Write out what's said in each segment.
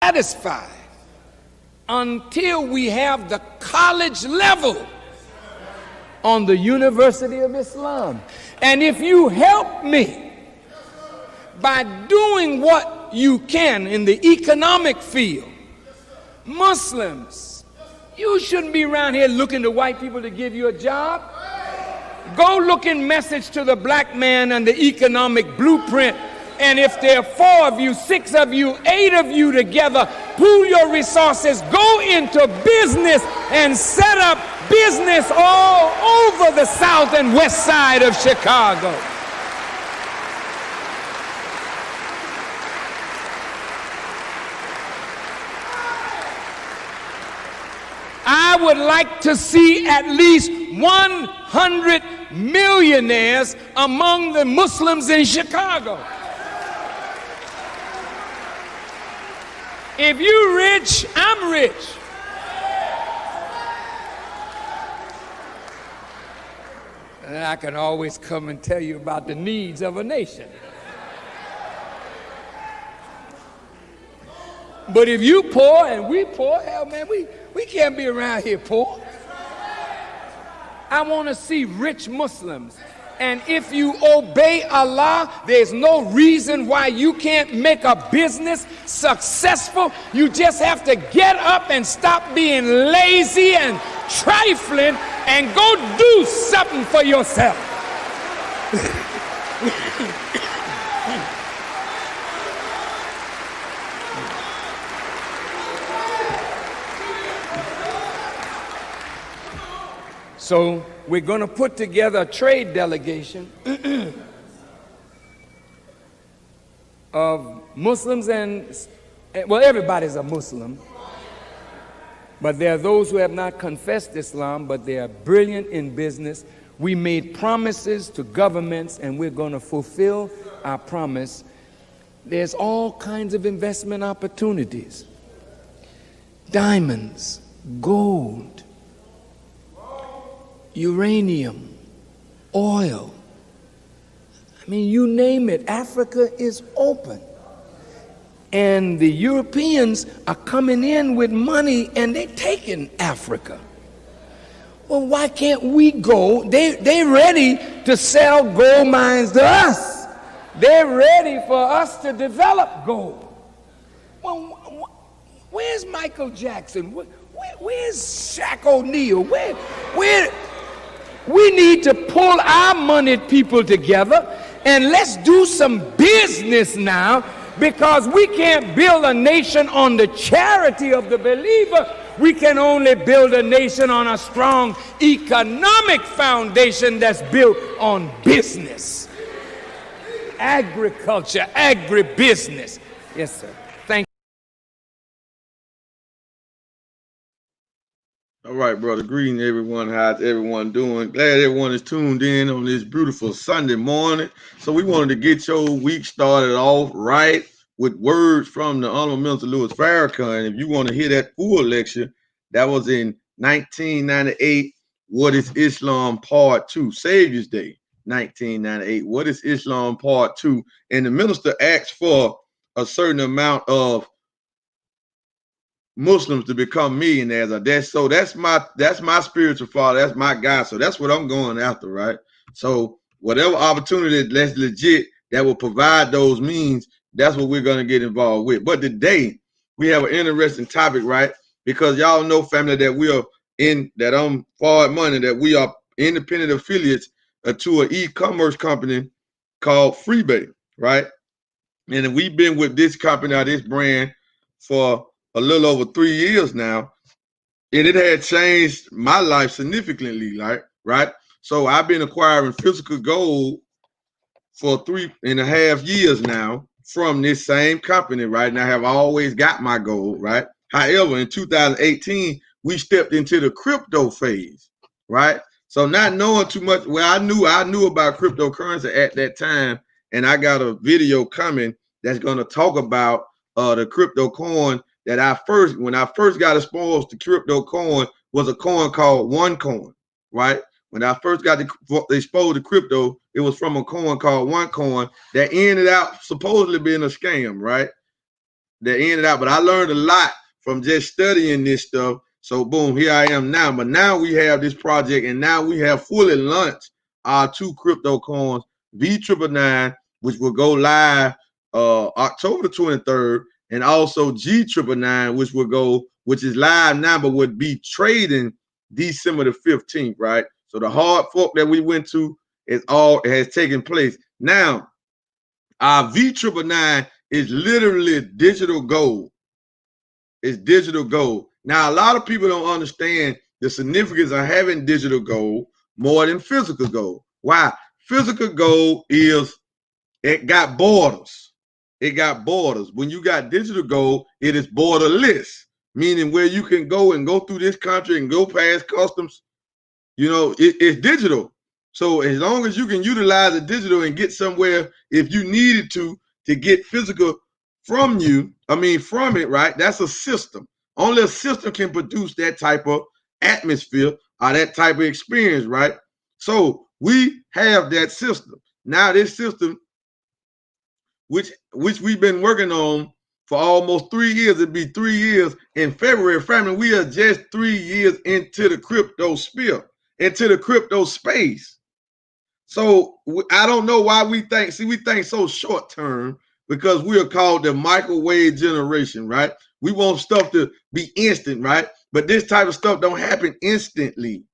satisfied until we have the college level on the University of Islam. And if you help me by doing what you can in the economic field, Muslims, you shouldn't be around here looking to white people to give you a job. Go look in Message to the Black Man and the Economic Blueprint. And if there are 4 of you, 6 of you, 8 of you together, pool your resources, go into business and set up business all over the south and west side of Chicago. I would like to see at least 100 millionaires among the Muslims in Chicago. If you're rich, I'm rich. And I can always come and tell you about the needs of a nation. But if you poor and we poor, hell man, we can't be around here poor. I want to see rich Muslims. And if you obey Allah, there's no reason why you can't make a business successful. You just have to get up and stop being lazy and trifling and go do something for yourself. So we're going to put together a trade delegation of Muslims and, well, everybody's a Muslim. But there are those who have not confessed Islam, but they are brilliant in business. We made promises to governments, and we're going to fulfill our promise. There's all kinds of investment opportunities. Diamonds, gold, uranium, oil. I mean, you name it, Africa is open. And the Europeans are coming in with money and they're taking Africa. Well, why can't we go? They're ready to sell gold mines to us. They're ready for us to develop gold. Well, where's Michael Jackson? Where's Shaq O'Neal? Where? We need to pull our moneyed people together and let's do some business now, because we can't build a nation on the charity of the believer. We can only build a nation on a strong economic foundation that's built on business, agriculture, agribusiness. Yes, sir. Thank you. All right, brother. Greeting everyone. How's everyone doing? Glad everyone is tuned in on this beautiful Sunday morning. So we wanted to get your week started off right with words from the Honorable Minister Louis Farrakhan. If you want to hear that full lecture, that was in 1998. What is Islam Part 2? Savior's Day, 1998. What is Islam Part 2? And the minister asked for a certain amount of Muslims to become millionaires. That's my spiritual father. That's my guy. So that's what I'm going after, right? So whatever opportunity that's legit that will provide those means, that's what we're going to get involved with. But today we have an interesting topic, right? Because y'all know, family, that we are in, that I'm Forward Money, that we are independent affiliates to an e-commerce company called Freebay, right? And we've been with this company or this brand for a little over 3 years now, and it had changed my life significantly, right? So I've been acquiring physical gold for 3.5 years now from this same company, right? And I have always got my gold, right? However, in 2018, we stepped into the crypto phase, right? So not knowing too much, well, I knew about cryptocurrency at that time, and I got a video coming that's going to talk about the crypto coin that when I first got exposed to crypto coin was a coin called OneCoin, right? When I first got exposed to crypto, it was from a coin called OneCoin that ended up supposedly being a scam, right? that in and out. But I learned a lot from just studying this stuff. So boom, here I am now. But now we have this project, and now we have fully launched our 2 crypto coins, V999, which will go live October 23rd, and also G999, which is live now, but would be trading December the 15th, right? So the hard fork that we went to has taken place. Now, our V999 is literally digital gold. It's digital gold. Now, a lot of people don't understand the significance of having digital gold more than physical gold. Why? Physical gold it got borders. It got borders. When you got digital gold, it is borderless, meaning where you can go through this country and go past customs. It's digital. So as long as you can utilize the digital and get somewhere, if you needed to get physical from it, right? That's a system. Only a system can produce that type of atmosphere or that type of experience, right? So we have that system. Now this system, which we've been working on for almost 3 years, it'd be 3 years in February. Family, we are just 3 years into the crypto sphere, into the crypto space. So I don't know why we think so short term, because we are called the microwave generation, right? We want stuff to be instant, right? But this type of stuff don't happen instantly.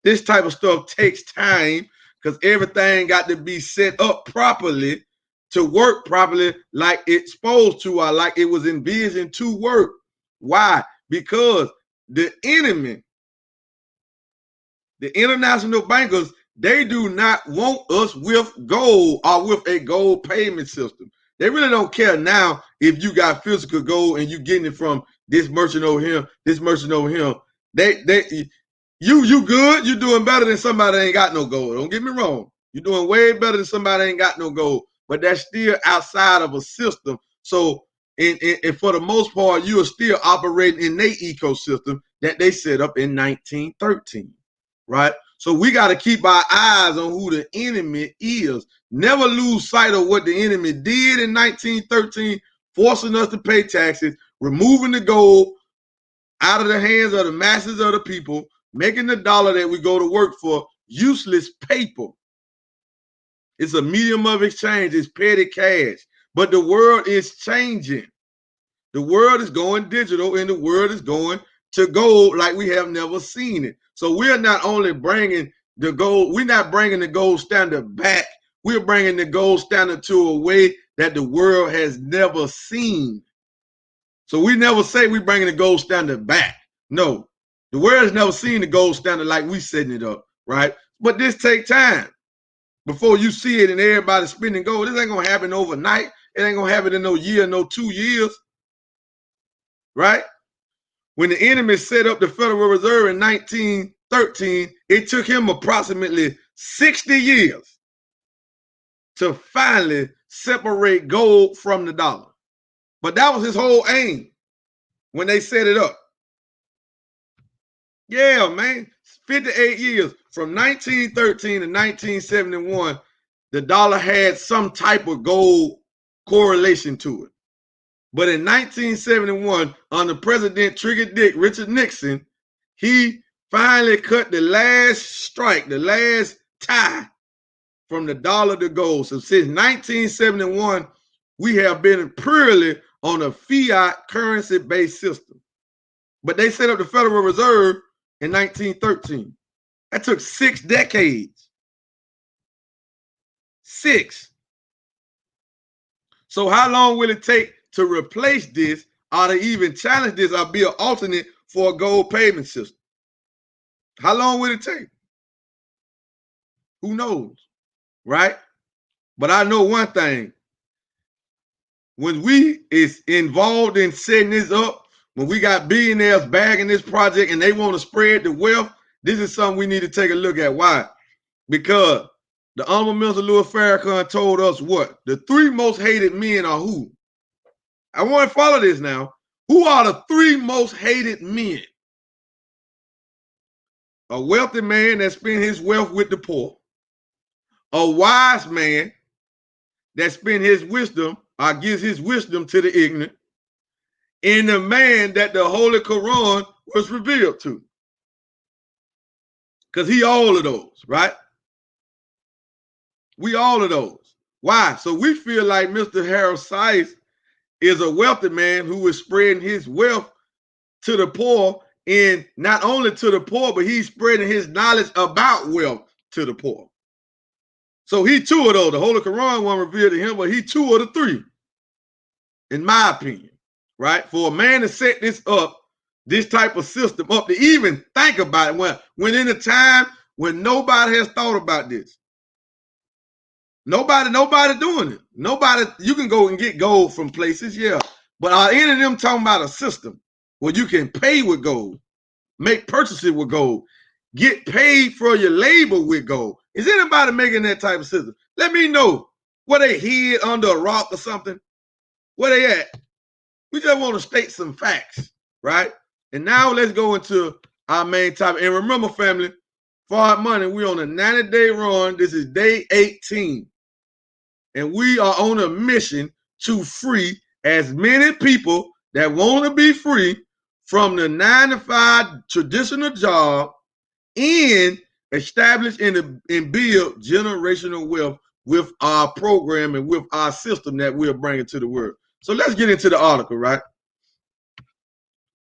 This type of stuff takes time, because everything got to be set up properly to work properly like it's supposed to, or like it was envisioned to work. Why? Because the enemy, the international bankers, they do not want us with gold or with a gold payment system. They really don't care now if you got physical gold and you getting it from this merchant over here, this merchant over here. You good. You're doing better than somebody that ain't got no gold. Don't get me wrong. You're doing way better than somebody that ain't got no gold. But that's still outside of a system. So, and for the most part, you are still operating in their ecosystem that they set up in 1913, right? So we got to keep our eyes on who the enemy is. Never lose sight of what the enemy did in 1913, forcing us to pay taxes, removing the gold out of the hands of the masses of the people, making the dollar that we go to work for useless paper. It's a medium of exchange. It's petty cash. But the world is changing. The world is going digital, and the world is going to gold like we have never seen it. So we're not only bringing the gold, we're not bringing the gold standard back. We're bringing the gold standard to a way that the world has never seen. So we never say we're bringing the gold standard back. No, the world has never seen the gold standard like we setting it up, right? But this take time before you see it and everybody spending gold. This ain't gonna happen overnight. It ain't gonna happen in no year, no 2 years, right? When the enemy set up the Federal Reserve in 1913, it took him approximately 60 years to finally separate gold from the dollar. But that was his whole aim when they set it up. Yeah, man, 58 years. From 1913 to 1971, the dollar had some type of gold correlation to it. But in 1971, under President Trigger Dick Richard Nixon, he finally cut the last strike, the last tie from the dollar to gold. So since 1971, we have been purely on a fiat currency-based system. But they set up the Federal Reserve in 1913. That took 6 decades. 6. So how long will it take to replace this, or to even challenge this, or be an alternate for a gold payment system? How long will it take? Who knows, right? But I know one thing. When we is involved in setting this up, when we got billionaires bagging this project and they want to spread the wealth, this is something we need to take a look at. Why? Because the Honorable Minister Louis Farrakhan told us what? The 3 most hated men are who? I want to follow this now. Who are the 3 most hated men? A wealthy man that spent his wealth with the poor. A wise man that spent his wisdom or gives his wisdom to the ignorant. in the man that the Holy Quran was revealed to. Because he all of those, right? We all of those. Why? So we feel like Mr. Harold Sykes is a wealthy man who is spreading his wealth to the poor, and not only to the poor, but he's spreading his knowledge about wealth to the poor. So he two of those. The Holy Quran wasn't revealed to him, but he two of the three, in my opinion, right? For a man to set this up, this type of system up, to even think about it, when in a time when nobody has thought about this. Nobody doing it. Nobody, you can go and get gold from places, yeah. But are any of them talking about a system where you can pay with gold, make purchases with gold, get paid for your labor with gold? Is anybody making that type of system? Let me know. Where they hid under a rock or something? Where they at? We just want to state some facts, right? And now let's go into our main topic. And remember, family, for our money, we're on a 90-day run. This is day 18. And we are on a mission to free as many people that want to be free from the 9-to-5 traditional job and establish and build generational wealth with our program and with our system that we're bringing to the world. So let's get into the article, right?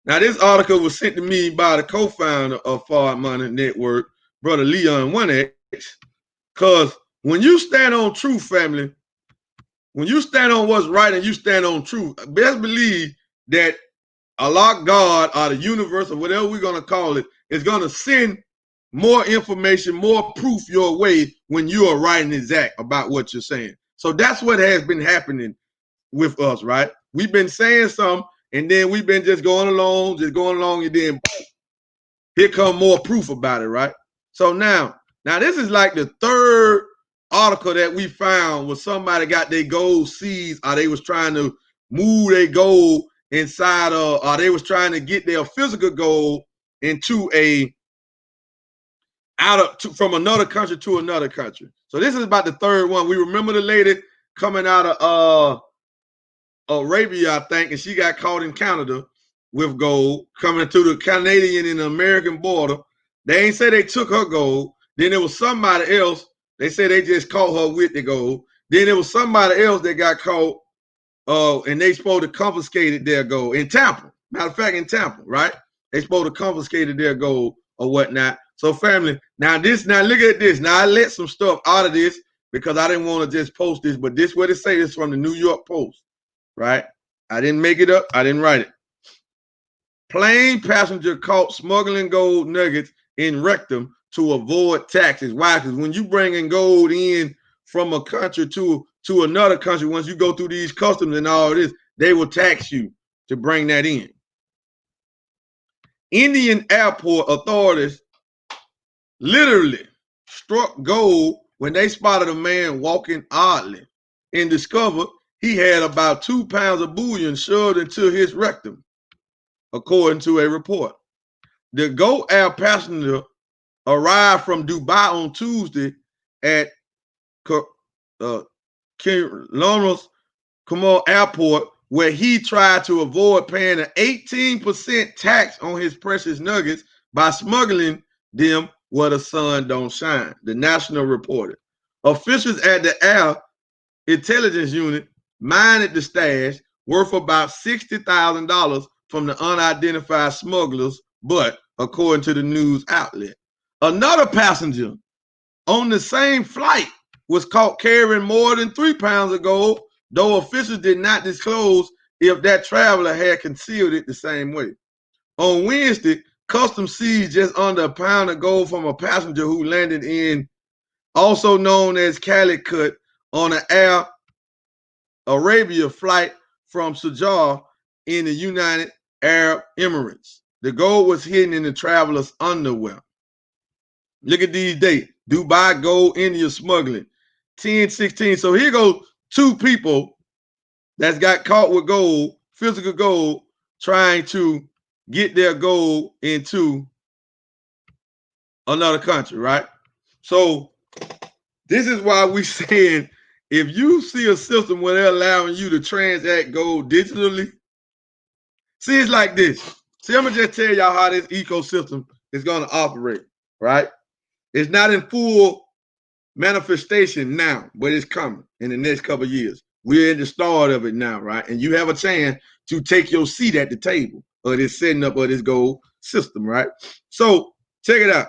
Now, this article was sent to me by the co-founder of Forward Money Network, Brother Leon 1X, because when you stand on truth, family, when you stand on what's right and you stand on truth, best believe that Allah, God, or the universe, or whatever we're going to call it, is going to send more information, more proof your way when you are right and exact about what you're saying. So that's what has been happening with us, right? We've been saying something, and then we've been just going along, and then here come more proof about it, right? So now this is like the third article that we found where somebody got their gold seized, or they was trying to move their gold inside of, or they was trying to get their physical gold into from another country to another country. So this is about the third one. We remember the lady coming out of Arabia, I think, and she got caught in Canada with gold coming to the Canadian and the American border. They ain't say they took her gold. Then there was somebody else. They said they just caught her with the gold. Then there was somebody else that got caught, and they supposed to confiscated their gold in Tampa. Matter of fact, in Tampa, right? They supposed to confiscated their gold or whatnot. So, family, now look at this. Now I let some stuff out of this because I didn't want to just post this, but this what it say. This from the New York Post. Right? I didn't make it up. I didn't write it. Plane passenger caught smuggling gold nuggets in rectum to avoid taxes. Why? Because when you bringing gold in from a country to another country, once you go through these customs and all this, they will tax you to bring that in. Indian airport authorities literally struck gold when they spotted a man walking oddly and discovered he had about 2 pounds of bullion shoved into his rectum, according to a report. The Go Air passenger arrived from Dubai on Tuesday at Lawrence Kamal Airport, where he tried to avoid paying an 18% tax on his precious nuggets by smuggling them where the sun don't shine, the National reported. Officials at the Air Intelligence Unit mined the stash worth about $60,000 from the unidentified smugglers, but according to the news outlet, another passenger on the same flight was caught carrying more than 3 pounds of gold, though officials did not disclose if that traveler had concealed it the same way. On Wednesday, customs seized just under a pound of gold from a passenger who landed in, also known as Calicut, on an Air Arabia flight from Sharjah in the United Arab Emirates. The gold was hidden in the traveler's underwear. Look at these dates. Dubai gold, India smuggling. 10-16. So here goes 2 people that's got caught with gold, physical gold, trying to get their gold into another country, right? So this is why we saying, if you see a system where they're allowing you to transact gold digitally, See, it's like this. See, I'm gonna just tell y'all how this ecosystem is gonna operate, right? It's not in full manifestation now, but it's coming in the next couple of years. We're at the start of it now, right? And you have a chance to take your seat at the table of this setting up of this gold system, right? So check it out.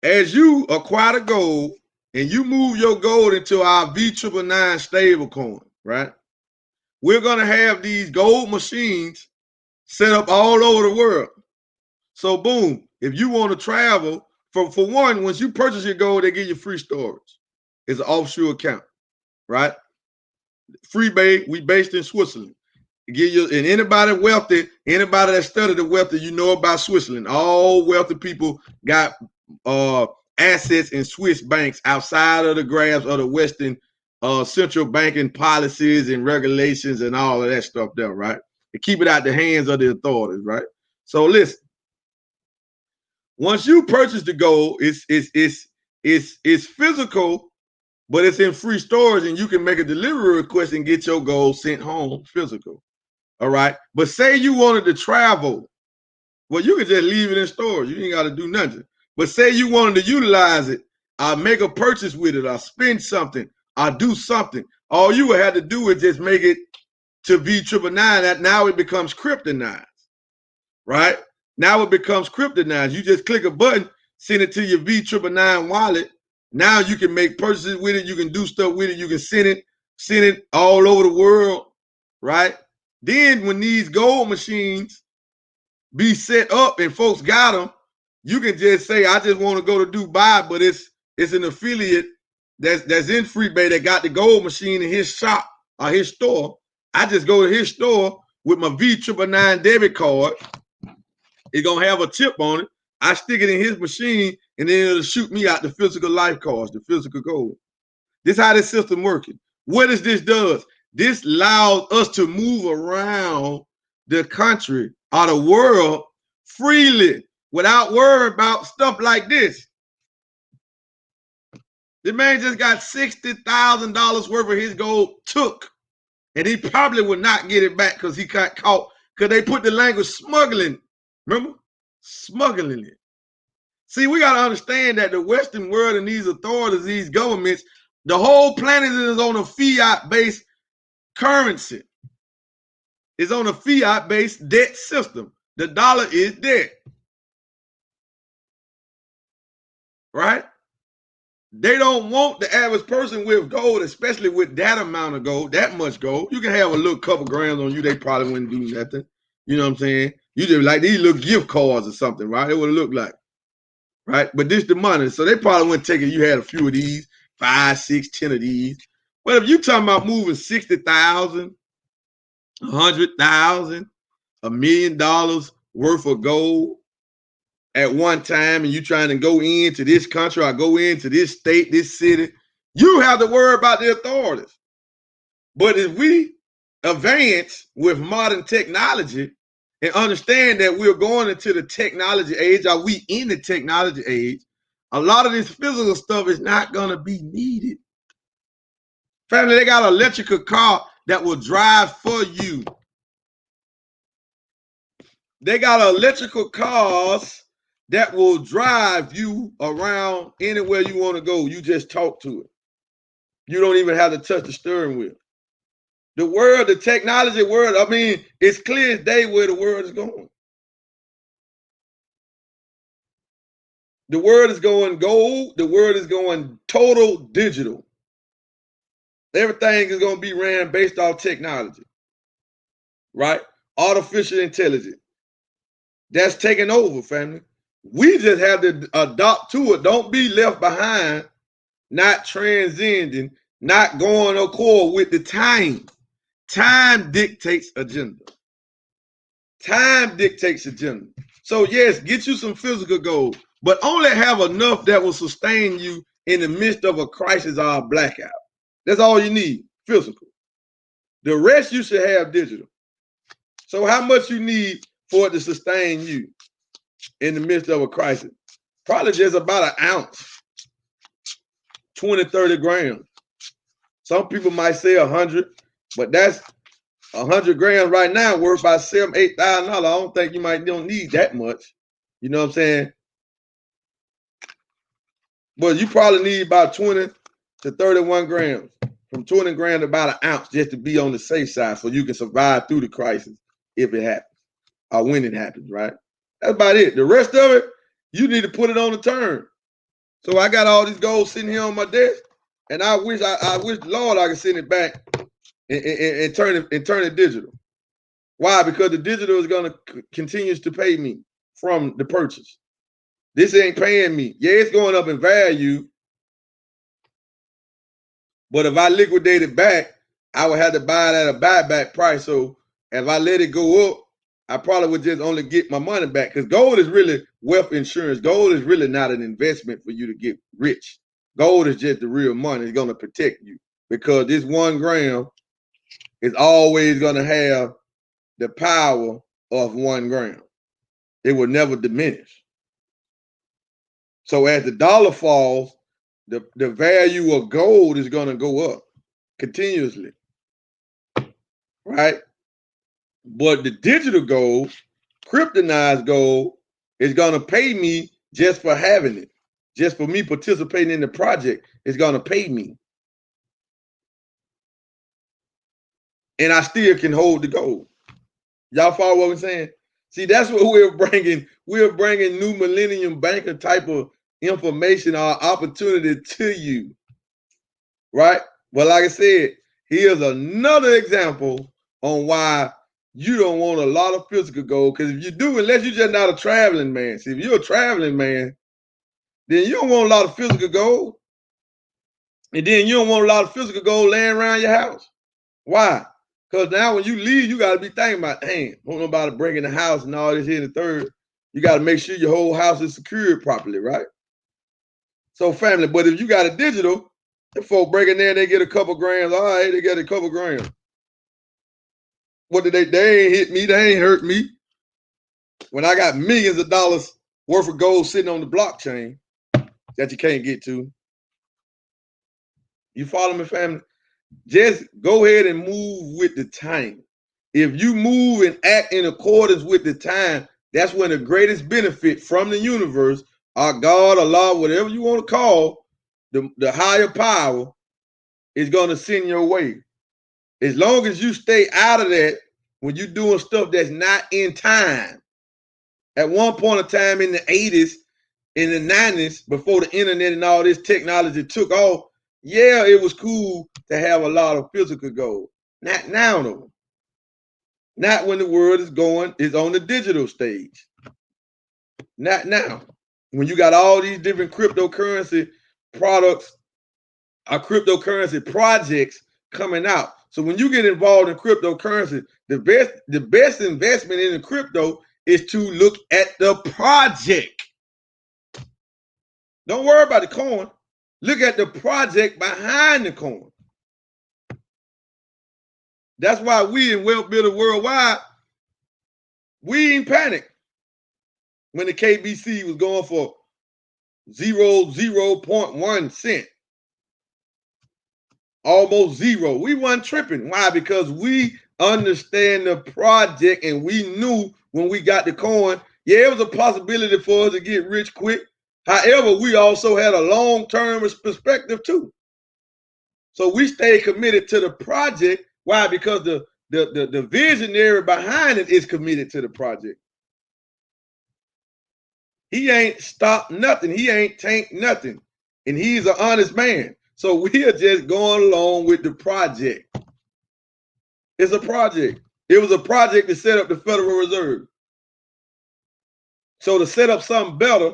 As you acquire the gold and you move your gold into our V999 stable coin, right? We're gonna have these gold machines set up all over the world. So boom, if you want to travel, for one, once you purchase your gold, they give you free storage. It's an offshore account, right? Free bay, we based in Switzerland. Give you, and anybody wealthy, anybody that studied the wealthy, you know about Switzerland. All wealthy people got assets in Swiss banks outside of the grabs of the Western central banking policies and regulations and all of that stuff there, right? To keep it out the hands of the authorities, right? So listen, once you purchase the gold, it's physical, but it's in free storage, and you can make a delivery request and get your gold sent home physical. All right. But say you wanted to travel. Well, you could just leave it in storage. You ain't got to do nothing. But say you wanted to utilize it, make a purchase with it, or spend something, or do something. All you would have to do is just make it to V999. That now it becomes kryptonized. Right? Now it becomes kryptonized. You just click a button, send it to your V999 wallet. Now you can make purchases with it. You can do stuff with it. You can send it all over the world. Right? Then when these gold machines be set up and folks got them, you can just say, I just want to go to Dubai, but it's an affiliate that's in Free Bay that got the gold machine in his shop or his store. I just go to his store with my V999 debit card. It's gonna have a chip on it. I stick it in his machine, and then it'll shoot me out the physical life cards, the physical gold. This is how this system working. What does this does? This allows us to move around the country or the world freely without worrying about stuff like this. The man just got $60,000 worth of his gold took, and he probably would not get it back because he got caught because they put the language smuggling. Remember? Smuggling it. See, we got to understand that the Western world and these authorities, these governments, the whole planet is on a fiat-based currency. It's on a fiat-based debt system. The dollar is debt. Right? They don't want the average person with gold, especially with that amount of gold, that much gold. You can have a little couple grams on you, they probably wouldn't do nothing. You know what I'm saying? You just like these little gift cards or something, right? It would look like. Right? But this the money. So they probably wouldn't take it. You had a few of these, 5, 6, 10 of these. But if you talking about moving 60,000, 100,000, $1 million worth of gold at one time, and you trying to go into this country or go into this state, this city, you have to worry about the authorities. But if we advance with modern technology and understand that we're going into the technology age, are we in the technology age? A lot of this physical stuff is not going to be needed. Family, they got an electrical car that will drive for you. They got electrical cars that will drive you around anywhere you want to go. You just talk to it. You don't even have to touch the steering wheel. The world, the technology world, I mean, it's clear as day where the world is going. The world is going gold. The world is going total digital. Everything is going to be ran based off technology, right? Artificial intelligence. That's taking over, family. We just have to adopt to it. Don't be left behind, not transcending, not going accord with the time. Time dictates agenda. Time dictates agenda. So yes, get you some physical gold, but only have enough that will sustain you in the midst of a crisis or a blackout. That's all you need, physical. The rest you should have digital. So how much you need for it to sustain you in the midst of a crisis? Probably just about an ounce, 20, 30 grams. Some people might say 100, but that's 100 grams right now worth about $7,000, $8,000. I don't think you don't need that much. You know what I'm saying? But you probably need about 20 to 31 grams, from 20 grams to about an ounce, just to be on the safe side, so you can survive through the crisis if it happens or when it happens, right? That's about it. The rest of it, you need to put it on the turn. So I got all these gold sitting here on my desk, and I wish Lord I could send it back and turn it digital. Why? Because the digital is gonna continues to pay me from the purchase. This ain't paying me. Yeah, it's going up in value, but if I liquidate it back, I would have to buy it at a buyback price. So if I let it go up, I probably would just only get my money back, because gold is really wealth insurance. Gold is really not an investment for you to get rich. Gold is just the real money. It's going to protect you, because this 1 gram is always going to have the power of 1 gram. It will never diminish. So as the dollar falls, the value of gold is going to go up continuously, right? But the digital gold, kryptonized gold, is going to pay me just for having it. Just for me participating in the project, it's going to pay me. And I still can hold the gold. Y'all follow what I'm saying? See, that's what we're bringing. We're bringing new millennium banker type of information or opportunity to you, right? But like I said, here's another example on why you don't want a lot of physical gold. Because if you do, unless you're just not a traveling man. See, if you're a traveling man, then you don't want a lot of physical gold. And then you don't want a lot of physical gold laying around your house. Why? Because now when you leave, you got to be thinking about, dang, don't nobody break in the house and all this here and the third. You got to make sure your whole house is secured properly, right? So family, but if you got a digital, the folk break in there, they get a couple grams. All right, they get a couple grams. What did they ain't hit me, they ain't hurt me. When I got millions of dollars worth of gold sitting on the blockchain that you can't get to. You follow me, family? Just go ahead and move with the time. If you move and act in accordance with the time, that's when the greatest benefit from the universe, our God, Allah, whatever you want to call, the higher power, is going to send your way. As long as you stay out of that when you're doing stuff that's not in time. At one point in time in the 80s, in the 90s, before the internet and all this technology took off, yeah, it was cool to have a lot of physical gold. Not now, though. Not when the world is on the digital stage. Not now. When you got all these different cryptocurrency products or cryptocurrency projects coming out. So when you get involved in cryptocurrency, the best investment in the crypto is to look at the project. Don't worry about the coin. Look at the project behind the coin. That's why we in Wealth Builder Worldwide, we ain't panicked when the KBC was going for 0.1 cent. Almost zero. We weren't tripping. Why? Because we understand the project, and we knew when we got the coin, yeah, it was a possibility for us to get rich quick. However, we also had a long-term perspective too. So we stayed committed to the project. Why? Because the visionary behind it is committed to the project. He ain't stopped nothing. He ain't tanked nothing. And he's an honest man. So we are just going along with the project. It's a project. It was a project to set up the Federal Reserve. So to set up something better,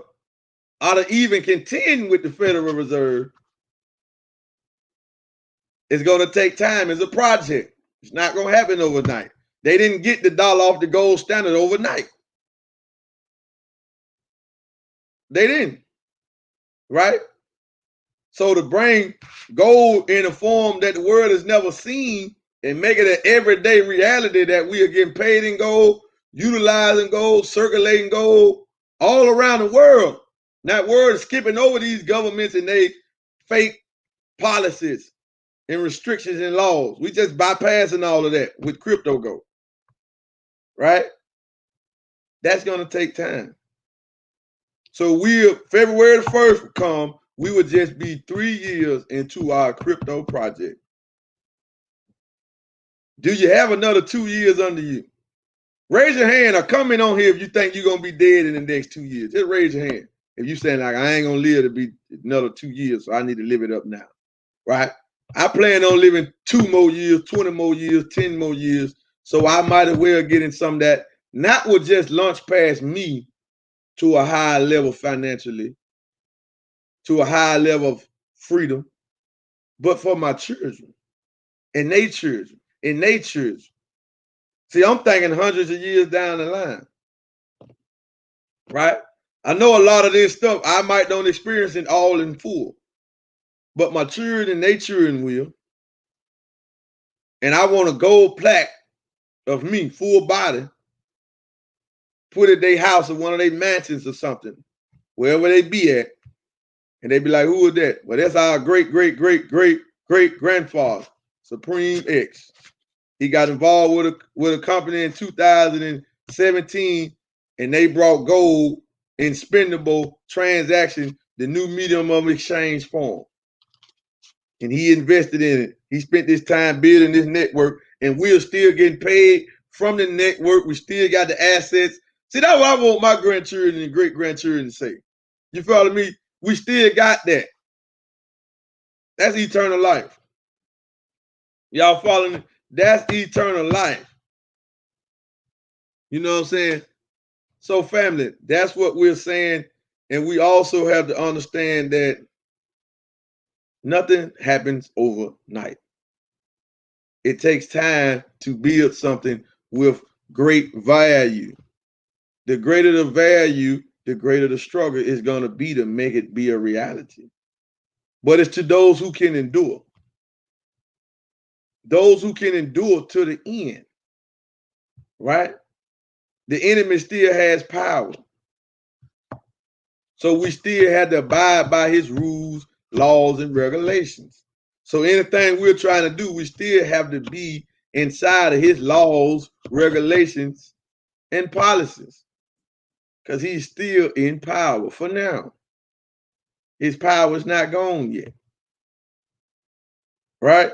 or to even contend with the Federal Reserve, it's going to take time. It's a project. It's not going to happen overnight. They didn't get the dollar off the gold standard overnight. They didn't, right? So to bring gold in a form that the world has never seen and make it an everyday reality that we are getting paid in gold, utilizing gold, circulating gold all around the world. That word is skipping over these governments and they fake policies and restrictions and laws. We just bypassing all of that with crypto go. Right? That's going to take time. So February the 1st would come, we would just be 3 years into our crypto project. Do you have another 2 years under you? Raise your hand or comment on here if you think you're going to be dead in the next 2 years. Just raise your hand. If you're saying like, I ain't going to live to be another 2 years, so I need to live it up now. Right? I plan on living 2 more years, 20 more years, 10 more years. So I might as well get in some that not will just launch past me to a higher level financially, to a higher level of freedom, but for my children and their children and their children. See, I'm thinking hundreds of years down the line, right? I know a lot of this stuff I might don't experience it all in full, but my children and their children will. And I want a gold plaque of me, full body, put at their house or one of their mansions or something, wherever they be at. And they be like, who is that? Well, that's our great, great, great, great, great grandfather, Supreme X. He got involved with a company in 2017, and they brought gold in spendable transaction, the new medium of exchange form. And he invested in it. He spent this time building this network, and we're still getting paid from the network. We still got the assets. See, that's what I want my grandchildren and great-grandchildren to say. You follow me? We still got that. That's eternal life. Y'all following? That's eternal life. You know what I'm saying? So family, that's what we're saying. And we also have to understand that nothing happens overnight. It takes time to build something with great value. The greater the value, the greater the struggle is going to be to make it be a reality. But it's to those who can endure. Those who can endure to the end. Right? The enemy still has power. So we still have to abide by his rules, laws, and regulations. So anything we're trying to do, we still have to be inside of his laws, regulations, and policies. Because he's still in power for now. His power is not gone yet. Right?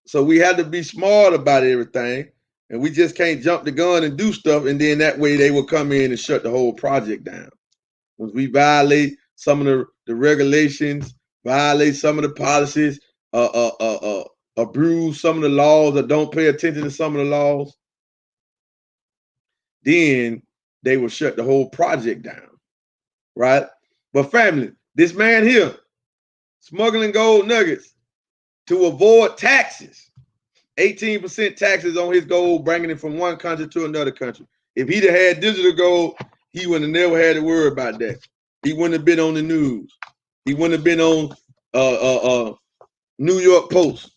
So we have to be smart about everything. And we just can't jump the gun and do stuff. And then that way they will come in and shut the whole project down. When we violate some of the regulations, violate some of the policies, abuse some of the laws, or don't pay attention to some of the laws, then they will shut the whole project down, right? But family, this man here, smuggling gold nuggets to avoid taxes, 18% taxes on his gold, bringing it from one country to another country. If he'd have had digital gold, he wouldn't have never had to worry about that. He wouldn't have been on the news. He wouldn't have been on New York Post,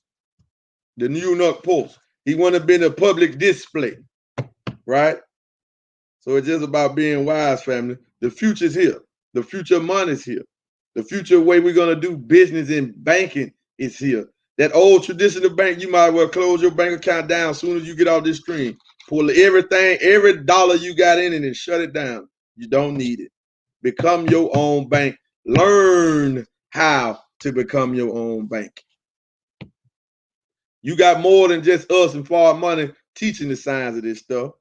the New York Post. He wouldn't have been a public display, right? So it's just about being wise, family. The future's here. The future money's here. The future way we're going to do business in banking is here. That old traditional bank, you might well close your bank account down as soon as you get off this stream. Pull everything, every dollar you got in it and shut it down. You don't need it. Become your own bank. Learn how to become your own bank. You got more than just us and Far Money teaching the science of this stuff.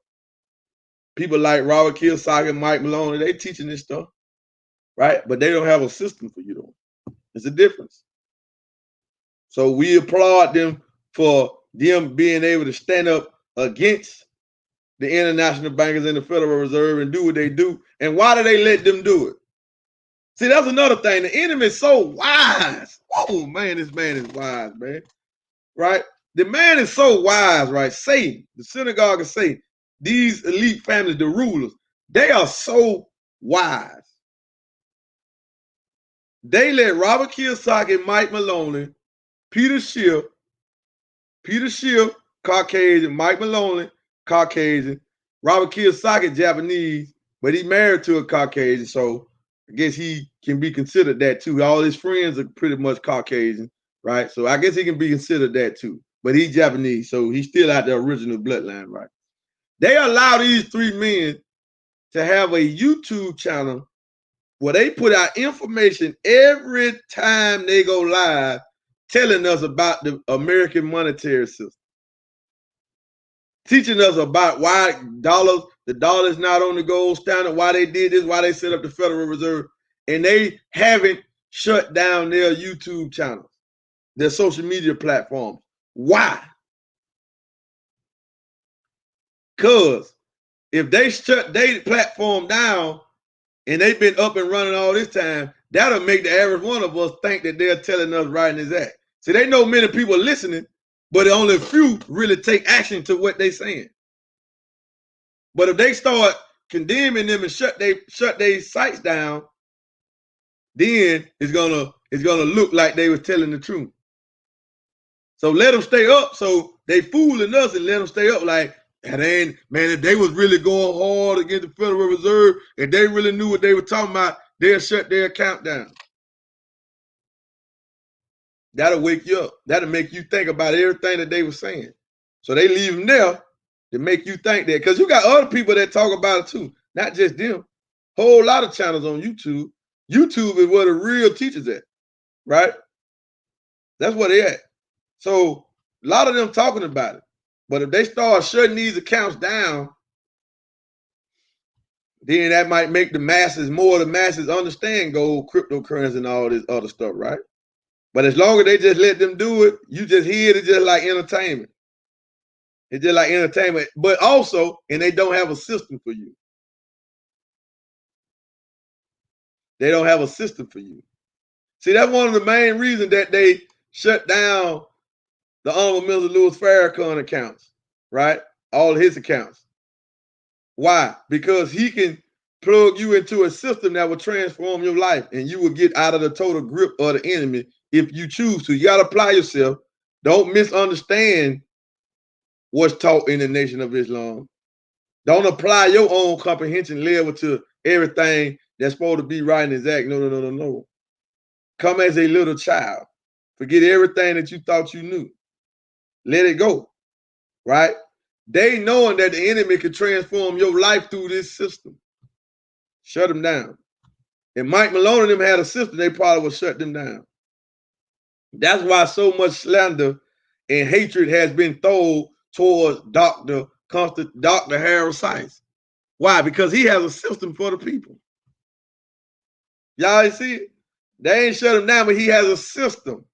People like Robert Kiyosaki and Mike Maloney, they teaching this stuff, right? But they don't have a system for you though. It's a difference. So we applaud them for them being able to stand up against the international bankers and the Federal Reserve and do what they do. And why do they let them do it? See, that's another thing. The enemy is so wise. Oh, man, this man is wise, man. Right? The man is so wise, right? Satan, the synagogue of Satan, these elite families, the rulers, they are so wise. They let Robert Kiyosaki, Mike Maloney, Peter Schiff, Caucasian, Mike Maloney, Caucasian, Robert Kiyosaki, Japanese, but he married to a Caucasian, so I guess he can be considered that too. All his friends are pretty much Caucasian. right? So I guess he can be considered that too. But he's Japanese, so he's still out the original bloodline, right? They allow these three men to have a YouTube channel where they put out information every time they go live, telling us about the American monetary system, teaching us about why the dollar is not on the gold standard, why they did this, why they set up the Federal Reserve, and they haven't shut down their YouTube channels, their social media platforms. Why? Because if they shut their platform down and they've been up and running all this time, that'll make the average one of us think that they're telling us right in his act. See, they know many people are listening, but only a few really take action to what they're saying. But if they start condemning them and shut their sites down, then it's gonna look like they were telling the truth. So let them stay up. So they fooling us and let them stay up. Like, that ain't, man, if they was really going hard against the Federal Reserve, if they really knew what they were talking about, they'll shut their account down. That'll wake you up. That'll make you think about everything that they were saying. So they leave them there to make you think that, because you got other people that talk about it too, not just them. Whole lot of channels on YouTube. YouTube is where the real teachers at, right? That's where they at. So a lot of them talking about it. But if they start shutting these accounts down, then that might make the masses understand gold, cryptocurrency, and all this other stuff, right? But as long as they just let them do it, you just hear it just like entertainment. It's just like entertainment, but also, and they don't have a system for you. They don't have a system for you. See, that's one of the main reasons that they shut down the Honorable Mr. Louis Farrakhan accounts, right? All of his accounts. Why? Because he can plug you into a system that will transform your life, and you will get out of the total grip of the enemy if you choose to. You got to apply yourself. Don't misunderstand what's taught in the Nation of Islam. Don't apply your own comprehension level to everything that's supposed to be right and exact. No. Come as a little child. Forget everything that you thought you knew. Let it go, right? They knowing that the enemy can transform your life through this system. Shut them down. If Mike Malone and them had a system, they probably would shut them down. That's why so much slander and hatred has been thrown towards Dr. Harold Sykes. Why? Because he has a system for the people. Y'all see it? They ain't shut him down, but he has a system.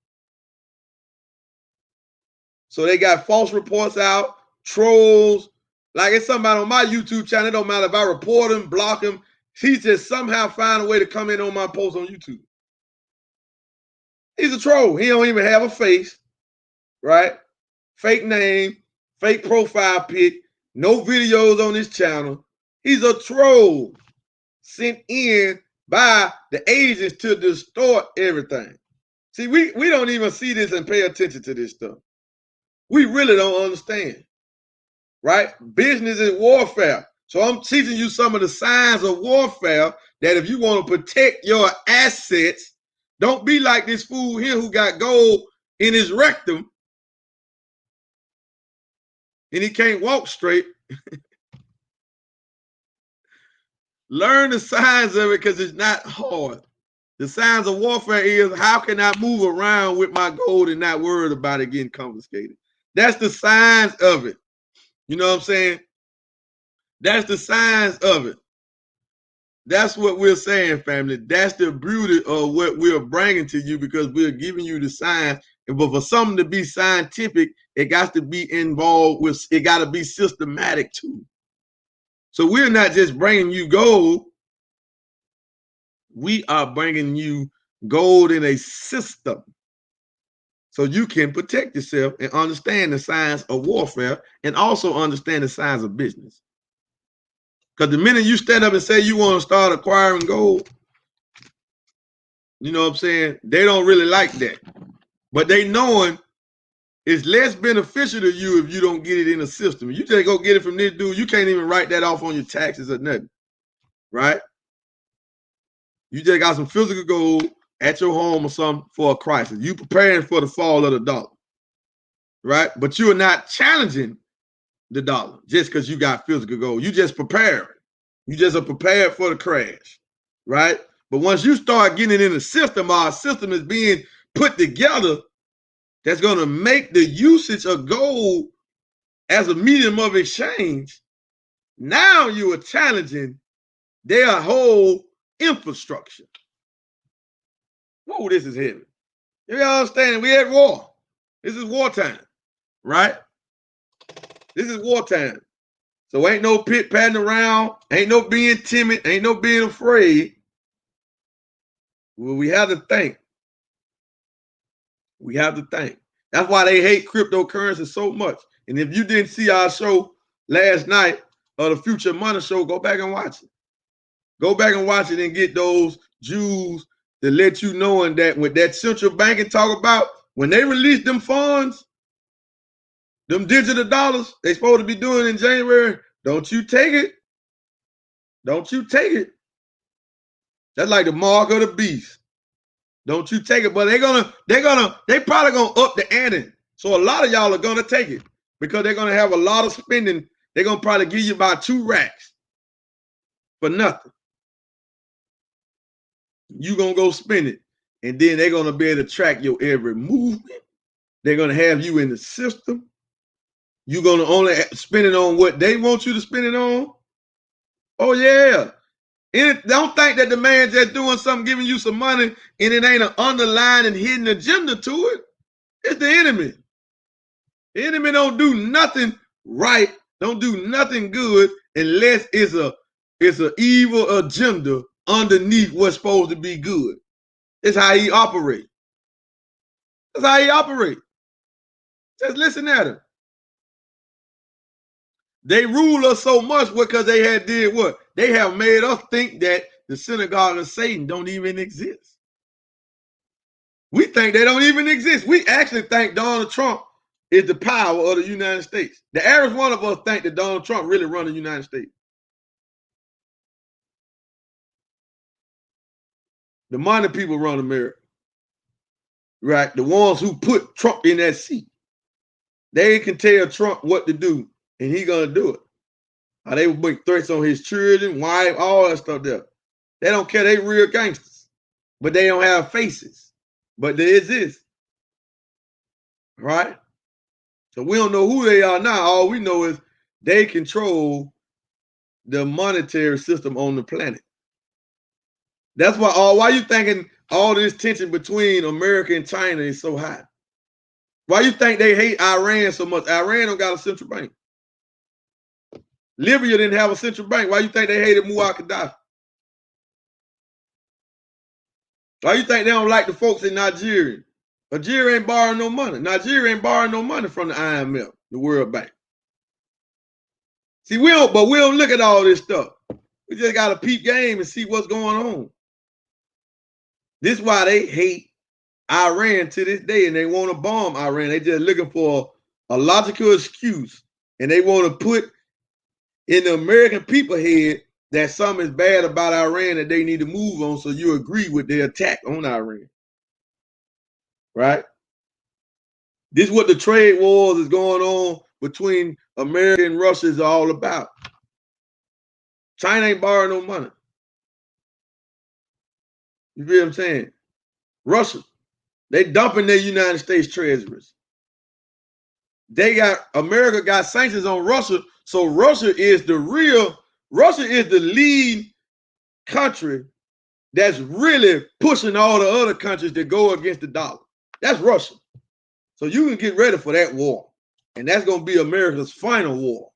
So they got false reports out, trolls. Like it's somebody on my YouTube channel. It don't matter if I report him, block him. He just somehow find a way to come in on my post on YouTube. He's a troll. He don't even have a face, right? Fake name, fake profile pic, no videos on his channel. He's a troll sent in by the agents to distort everything. See, we don't even see this and pay attention to this stuff. We really don't understand, right? Business is warfare. So I'm teaching you some of the signs of warfare that if you want to protect your assets, don't be like this fool here who got gold in his rectum and he can't walk straight. Learn the signs of it because it's not hard. The signs of warfare is, how can I move around with my gold and not worried about it getting confiscated? That's the signs of it. You know what I'm saying? That's the signs of it. That's what we're saying, family. That's the beauty of what we're bringing to you, because we're giving you the signs. But for something to be scientific, it got to be involved with, it got to be systematic too. So we're not just bringing you gold. We are bringing you gold in a system so you can protect yourself and understand the signs of warfare and also understand the signs of business. Because the minute you stand up and say you want to start acquiring gold, you know what I'm saying? They don't really like that. But they knowing it's less beneficial to you if you don't get it in a system. You just go get it from this dude, you can't even write that off on your taxes or nothing, right? You just got some physical gold at your home or something for a crisis. You preparing for the fall of the dollar, right? But you are not challenging the dollar just because you got physical gold. You just preparing. You just are prepared for the crash, right? But once you start getting in the system, our system is being put together that's going to make the usage of gold as a medium of exchange. Now you are challenging their whole infrastructure. Whoa, this is heavy. You understand? We at war. This is wartime, right? This is wartime. So ain't no pit-patting around, ain't no being timid, ain't no being afraid. Well, we have to think. We have to think. That's why they hate cryptocurrency so much. And if you didn't see our show last night, or the Future Money Show, go back and watch it. Go back and watch it and get those Jews to let you know, and that when that central banking talk about when they release them funds, them digital dollars they supposed to be doing in January, don't you take it. Don't you take it. That's like the mark of the beast. Don't you take it. But they probably gonna up the ante. So a lot of y'all are gonna take it because they're gonna have a lot of spending. They're gonna probably give you about 2 racks for nothing. You gonna go spend it, and then they're gonna be able to track your every movement. They're gonna have you in the system. You're gonna only spend it on what they want you to spend it on. Oh yeah. Don't think that the man just doing something, giving you some money, and it ain't an underlying and hidden agenda to it. It's the enemy. The enemy don't do nothing right, don't do nothing good unless it's an evil agenda underneath what's supposed to be good. It's how he operates. That's how he operates. Just listen at him. They rule us so much because they had did what? They have made us think that the synagogue of Satan don't even exist. We think they don't even exist. We actually think Donald Trump is the power of the United States. The average one of us think that Donald Trump really runs the United States. The money people run America. Right? The ones who put Trump in that seat. They can tell Trump what to do, and he's gonna do it. They will make threats on his children, wife, all that stuff there. They don't care. They real gangsters, but they don't have faces, but they exist, right? So we don't know who they are now. All we know is they control the monetary system on the planet. That's why you thinking all this tension between America and China is so high? Why you think they hate Iran so much? Iran don't got a central bank. Libya didn't have a central bank. Why you think they hated Muammar Gaddafi? Why you think they don't like the folks in Nigeria? Nigeria ain't borrowing no money. Nigeria ain't borrowing no money from the IMF, the World Bank. See, we don't look at all this stuff. We just got to peep game and see what's going on. This is why they hate Iran to this day, and they want to bomb Iran. They just looking for a logical excuse, and they want to put in the American people head that something is bad about Iran that they need to move on, so you agree with their attack on Iran. Right? This is what the trade wars is going on between America and Russia is all about. China ain't borrowing no money. You feel what I'm saying? Russia, they dumping their United States treasuries. America got sanctions on Russia, so Russia is the lead country that's really pushing all the other countries to go against the dollar. That's Russia. So you can get ready for that war. And that's going to be America's final war,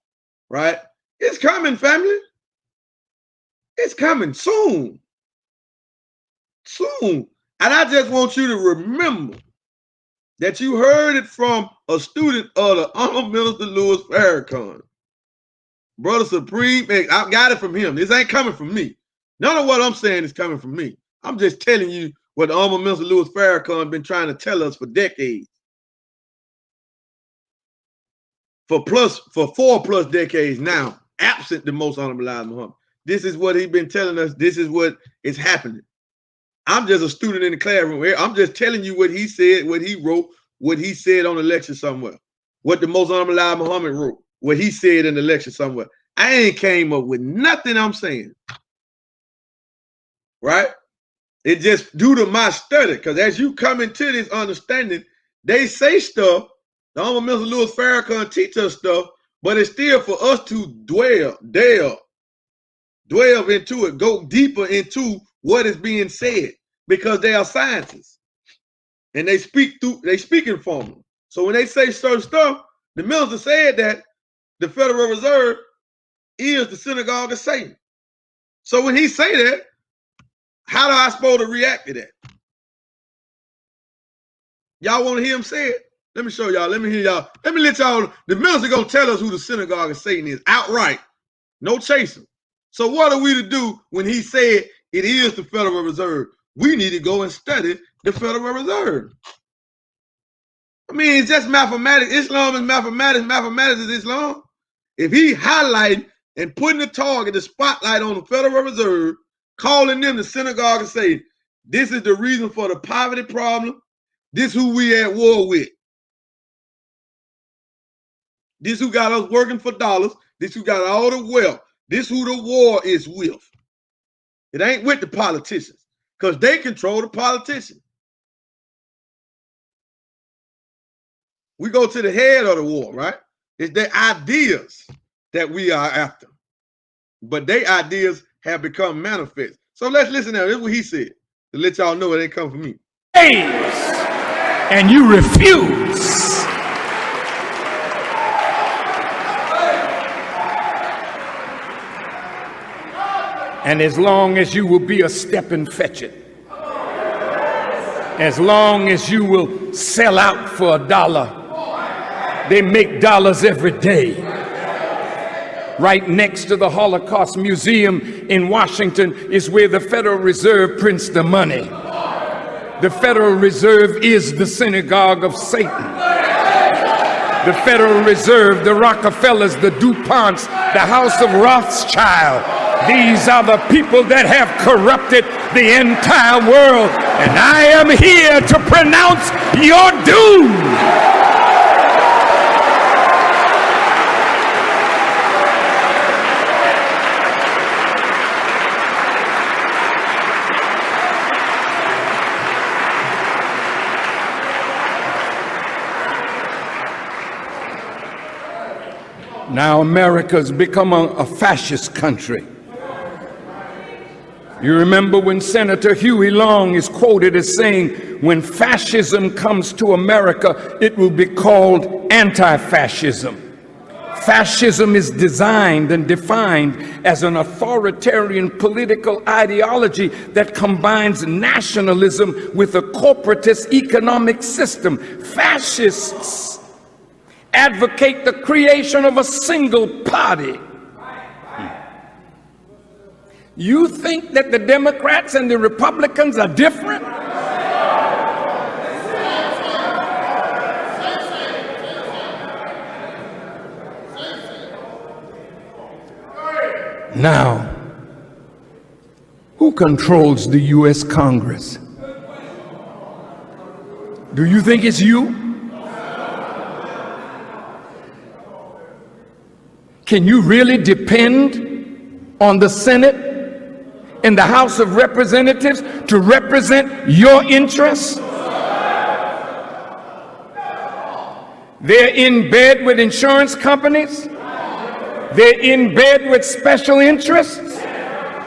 right? It's coming, family. It's coming soon. Soon. And I just want you to remember that you heard it from a student of the Honorable Minister Louis Farrakhan. Brother Supreme, I got it from him. This ain't coming from me. None of what I'm saying is coming from me. I'm just telling you what the Honorable Minister Louis Farrakhan been trying to tell us for decades. For 4+ decades now, absent the most honorable Elijah Muhammad. This is what he's been telling us. This is what is happening. I'm just a student in the classroom. I'm just telling you what he said, what he wrote, what he said on the lecture somewhere. What the Most Honorable Elijah Muhammad wrote, what he said in the lecture somewhere. I ain't came up with nothing I'm saying. Right? It just due to my study. Because as you come into this understanding, they say stuff. The Honorable Minister Louis Farrakhan teach us stuff, but it's still for us to delve into it, go deeper into what is being said, because they are scientists and they speaking formula. So when they say certain stuff, the minister said that the Federal Reserve is the synagogue of Satan. So when he say that, how do I supposed to react to that? Y'all want to hear him say it? Let me show y'all. Let me hear y'all. Let me let y'all. The minister gonna tell us who the synagogue of Satan is outright. No chasing. So what are we to do when he said it is the Federal Reserve? We need to go and study the Federal Reserve. I mean, it's just mathematics. Islam is mathematics. Mathematics is Islam. If he highlighting and putting the target, the spotlight on the Federal Reserve, calling them the synagogue and saying, this is the reason for the poverty problem. This who we at war with. This who got us working for dollars. This who got all the wealth. This who the war is with. It ain't with the politicians, because they control the politicians. We go to the head of the war, right? It's their ideas that we are after. But their ideas have become manifest. So let's listen to this is what he said, to let y'all know it ain't come from me. And you refuse. And as long as you will be a step and fetch it, as long as you will sell out for $1, they make dollars every day. Right next to the Holocaust Museum in Washington is where the Federal Reserve prints the money. The Federal Reserve is the synagogue of Satan. The Federal Reserve, the Rockefellers, the DuPonts, the House of Rothschild. These are the people that have corrupted the entire world. And I am here to pronounce your doom. Now America's become a fascist country. You remember when Senator Huey Long is quoted as saying, when fascism comes to America, it will be called anti-fascism. Fascism is designed and defined as an authoritarian political ideology that combines nationalism with a corporatist economic system. Fascists advocate the creation of a single party. You think that the Democrats and the Republicans are different? Now, who controls the U.S. Congress? Do you think it's you? Can you really depend on the Senate and the House of Representatives to represent your interests? They're in bed with insurance companies. They're in bed with special interests.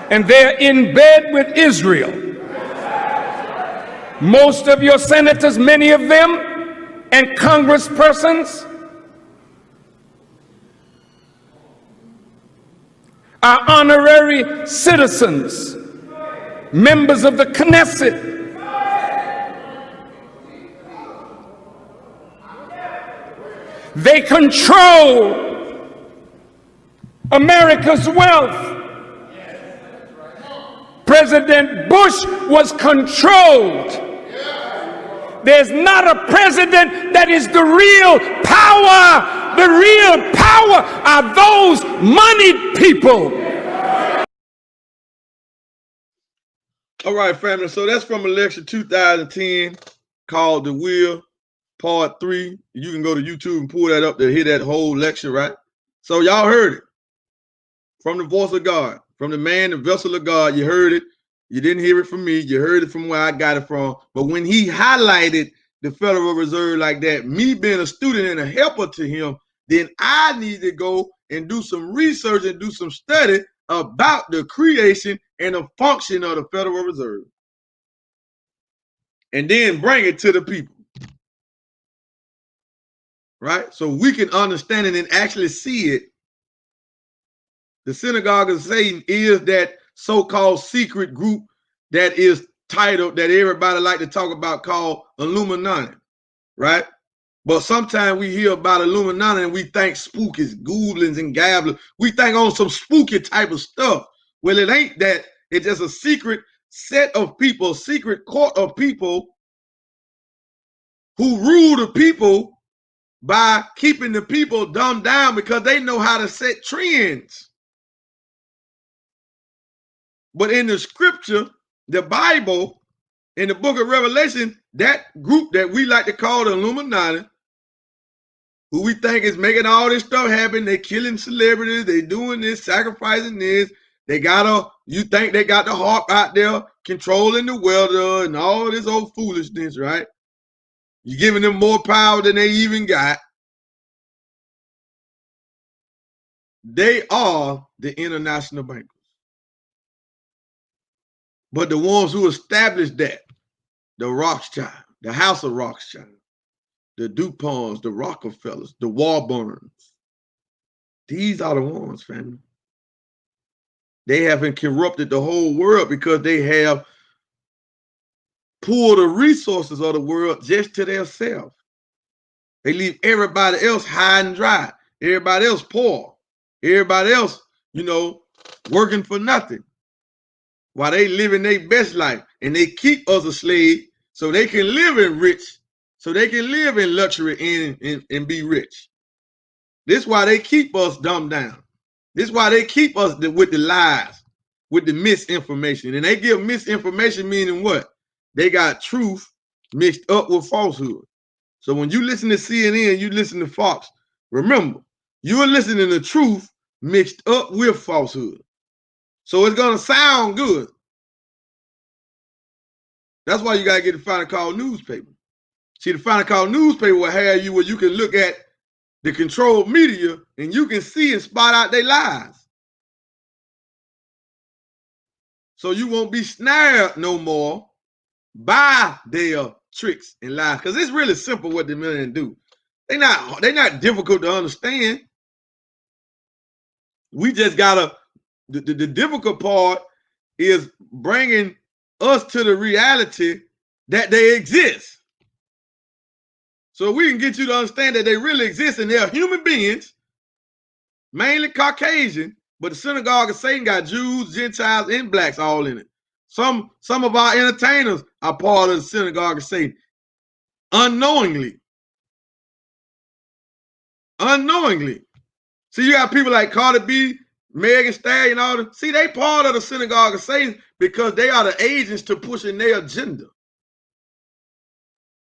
And they're in bed with Israel. Most of your senators, many of them, and congresspersons are honorary citizens, members of the Knesset. They control America's wealth. President Bush was controlled. There's not a president that is the real power. The real power are those moneyed people. All right, family. So that's from election 2010 called The Will, Part 3. You can go to YouTube and pull that up to hear that whole lecture, right? So y'all heard it from the voice of God, from the man, the vessel of God. You heard it. You didn't hear it from me. You heard it from where I got it from. But when he highlighted the Federal Reserve like that, me being a student and a helper to him, then I need to go and do some research and do some study about the creation and the function of the Federal Reserve. And then bring it to the people. Right? So we can understand it and actually see it. The synagogue of Satan is that so-called secret group that is titled, that everybody like to talk about, called Illuminati, right? But sometimes we hear about Illuminati and we think spookies, goblins and gobblins. We think on some spooky type of stuff. Well, it ain't that. It's just a secret set of people, secret court of people who rule the people by keeping the people dumbed down because they know how to set trends. But in the scripture, the Bible, in the book of Revelation, that group that we like to call the Illuminati, who we think is making all this stuff happen, they killing celebrities, they doing this, sacrificing this, you think they got the harp out there controlling the weather and all this old foolishness, right? You're giving them more power than they even got. They are the international bankers. But the ones who established that, the Rothschild, the House of Rothschild, the DuPonts, the Rockefellers, the Warburns, these are the ones, family. They haven't corrupted the whole world because they have pulled the resources of the world just to themselves. They leave everybody else high and dry, everybody else poor, everybody else, working for nothing, while they living their best life, and they keep us a slave so they can live in rich, so they can live in luxury and be rich. This is why they keep us dumbed down. This is why they keep us with the lies, with the misinformation. And they give misinformation meaning what? They got truth mixed up with falsehood. So when you listen to CNN, you listen to Fox, remember, you're listening to truth mixed up with falsehood. So it's going to sound good. That's why you got to get the Final Call newspaper. See, the Final Call newspaper will have you where you can look at the controlled media and you can see and spot out their lies. So you won't be snared no more by their tricks and lies. Because it's really simple what the men do. They're not difficult to understand. We just gotta, the difficult part is bringing us to the reality that they exist. So we can get you to understand that they really exist and they're human beings, mainly Caucasian, but the synagogue of Satan got Jews, Gentiles, and blacks all in it. Some of our entertainers are part of the synagogue of Satan. Unknowingly. See, you got people like Cardi B, Megan Stallion, all them. See, they part of the synagogue of Satan because they are the agents to pushing their agenda.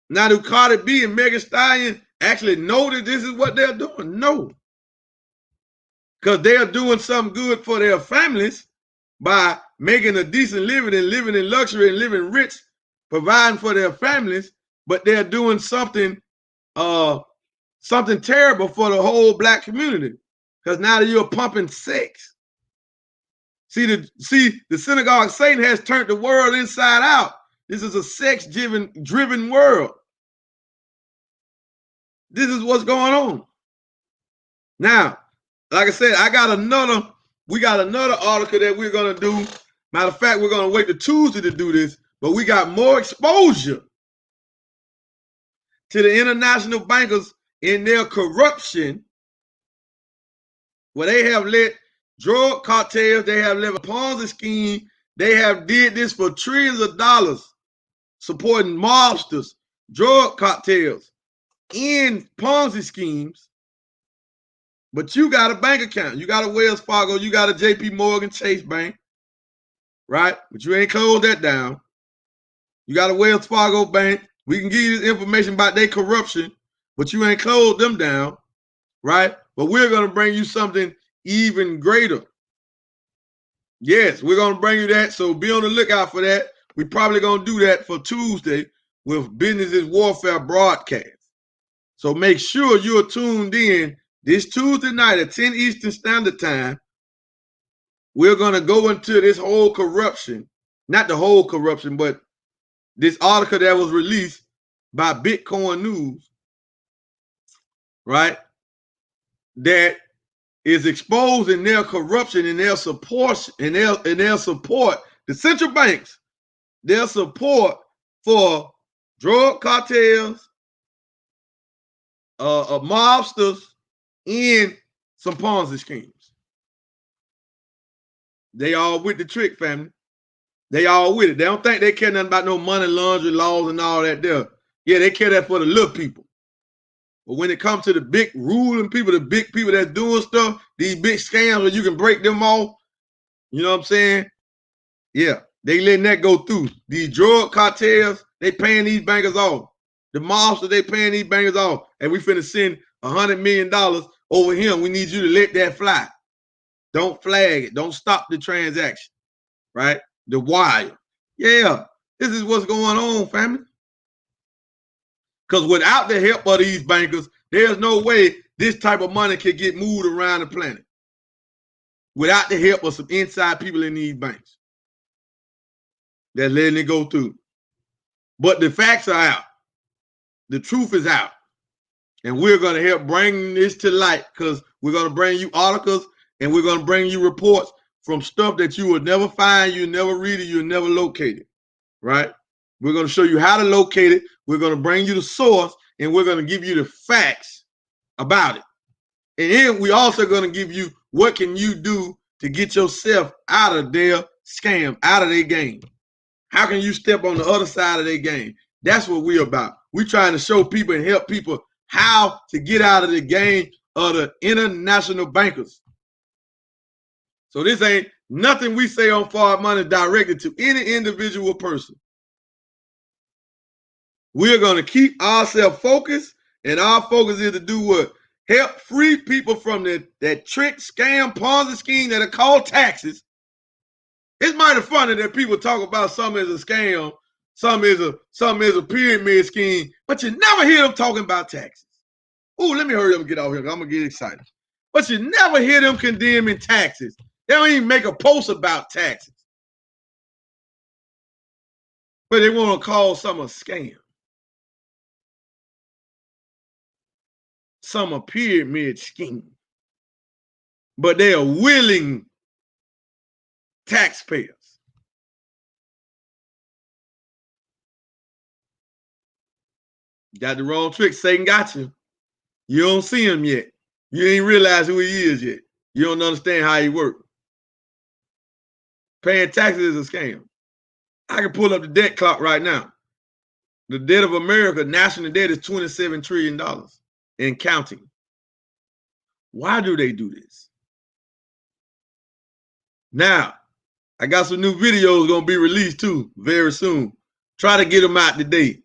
Now, do Cardi B and Megan Stallion actually know that this is what they're doing? No. Because they are doing something good for their families by making a decent living and living in luxury and living rich, providing for their families, but they're doing something terrible for the whole black community. Because now you're pumping sex. See, the synagogue of Satan has turned the world inside out. This is a sex-driven world. This is what's going on. Now, like I said, we got another article that we're going to do. Matter of fact, we're going to wait till Tuesday to do this, but we got more exposure to the international bankers in their corruption, where they have let drug cartels, they have let a Ponzi scheme, they have did this for trillions of dollars, supporting mobsters, drug cartels, in Ponzi schemes. But you got a bank account. You got a Wells Fargo. You got a JP Morgan Chase Bank. right? But you ain't closed that down. You got a Wells Fargo bank. We can give you this information about their corruption, but you ain't closed them down, right? But we're going to bring you something even greater. Yes, we're going to bring you that, so be on the lookout for that. We're probably going to do that for Tuesday with Business is Warfare broadcast. So make sure you're tuned in this Tuesday night at 10 Eastern Standard Time. We're going to go into this whole corruption, not the whole corruption, but this article that was released by Bitcoin News, right? That is exposing their corruption and their support their support, the central banks, their support for drug cartels, mobsters, and some Ponzi schemes. They all with the trick, family. They all with it. They don't think they care nothing about no money laundering laws and all that there. Yeah, they care that for the little people. But when it comes to the big ruling people, the big people that's doing stuff, these big scams where you can break them off, you know what I'm saying? Yeah, they letting that go through. These drug cartels, they paying these bankers off. The mobsters, they paying these bankers off. And we finna send $100 million over him. We need you to let that fly. Don't flag it. Don't stop the transaction, right? The wire. Yeah, this is what's going on, family. Because without the help of these bankers, there's no way this type of money can get moved around the planet without the help of some inside people in these banks that's letting it go through. But the facts are out. The truth is out. And we're going to help bring this to light because we're going to bring you articles and we're going to bring you reports from stuff that you will never find, you'll never read it, you'll never locate it, right? We're going to show you how to locate it. We're going to bring you the source and we're going to give you the facts about it. And then we also going to give you what can you do to get yourself out of their scam, out of their game. How can you step on the other side of their game? That's what we're about. We're trying to show people and help people how to get out of the game of the international bankers. So this ain't nothing we say on Forward Money directed to any individual person. We're going to keep ourselves focused, and our focus is to do what? Help free people from that trick, scam, Ponzi scheme that are called taxes. It's mighty funny that people talk about something as a scam, something is a pyramid scheme, but you never hear them talking about taxes. Ooh, let me hurry up and get out here. I'm going to get excited. But you never hear them condemning taxes. They don't even make a post about taxes. But they want to call some a scam. Some a pyramid scheme. But they are willing taxpayers. Got the wrong trick. Satan got you. You don't see him yet. You ain't realize who he is yet. You don't understand how he works. Paying taxes is a scam. I can pull up the debt clock right now. The debt of America, national debt, is $27 trillion and counting. Why do they do this? Now, I got some new videos going to be released too very soon. Try to get them out today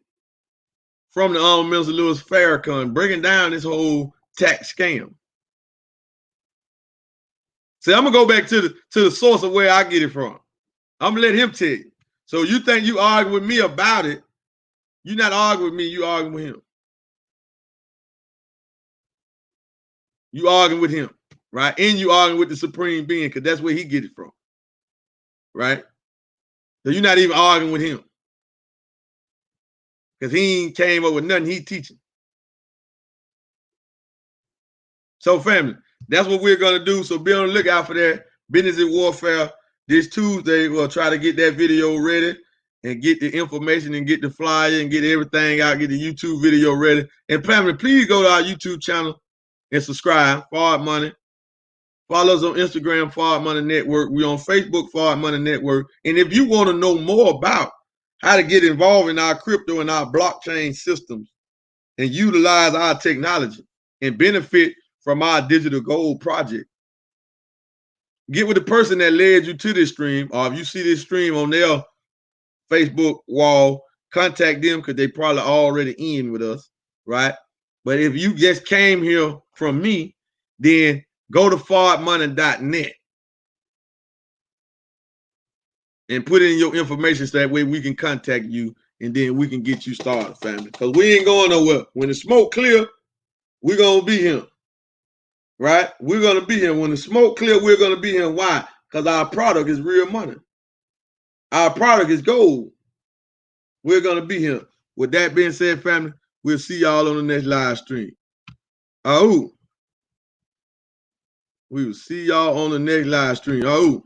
from the Honorable Mr. Louis Farrakhan, breaking down this whole tax scam. See, I'm going to go back to the source of where I get it from. I'm going to let him tell you. So you think you argue with me about it, you're not arguing with me, you arguing with him. You arguing with him, right? And you arguing with the supreme being because that's where he get it from, right? So you're not even arguing with him because he ain't came up with nothing he teaching. So family, that's what we're going to do. So be on the lookout for that. Business in Warfare this Tuesday. We'll try to get that video ready and get the information and get the flyer and get everything out, get the YouTube video ready. And family, please go to our YouTube channel and subscribe, Forward Money. Follow us on Instagram, Forward Money Network. We're on Facebook, Forward Money Network. And if you want to know more about how to get involved in our crypto and our blockchain systems and utilize our technology and benefit from our digital gold project, Get with the person that led you to this stream, or if you see this stream on their Facebook wall, contact them because they probably already in with us, right? But if you just came here from me, then go to forwardmoney.net and put in your information so that way we can contact you and then we can get you started, family. Because we ain't going nowhere. When the smoke clear, we're going to be here, right? We're going to be here. When the smoke clear, we're going to be here. Why? Because our product is real money. Our product is gold. We're going to be here. With that being said, family, we'll see y'all on the next live stream. Oh, we will see y'all on the next live stream. Oh.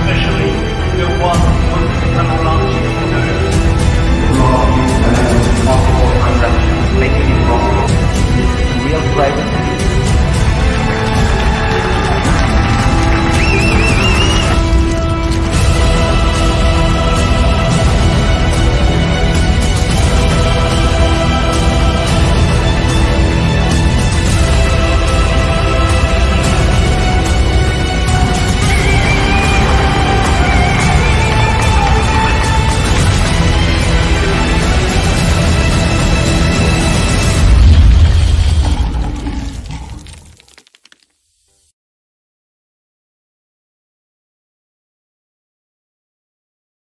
Especially the one